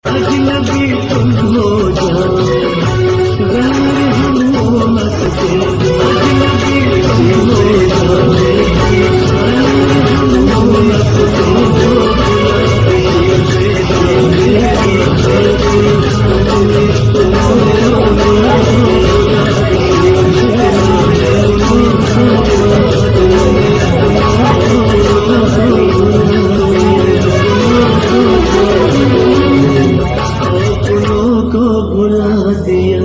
अजनबी तुम हो जाओ, गैर हम मत के। अजनबी तुम हो जाओ, गैर हम मत को भुला दिया।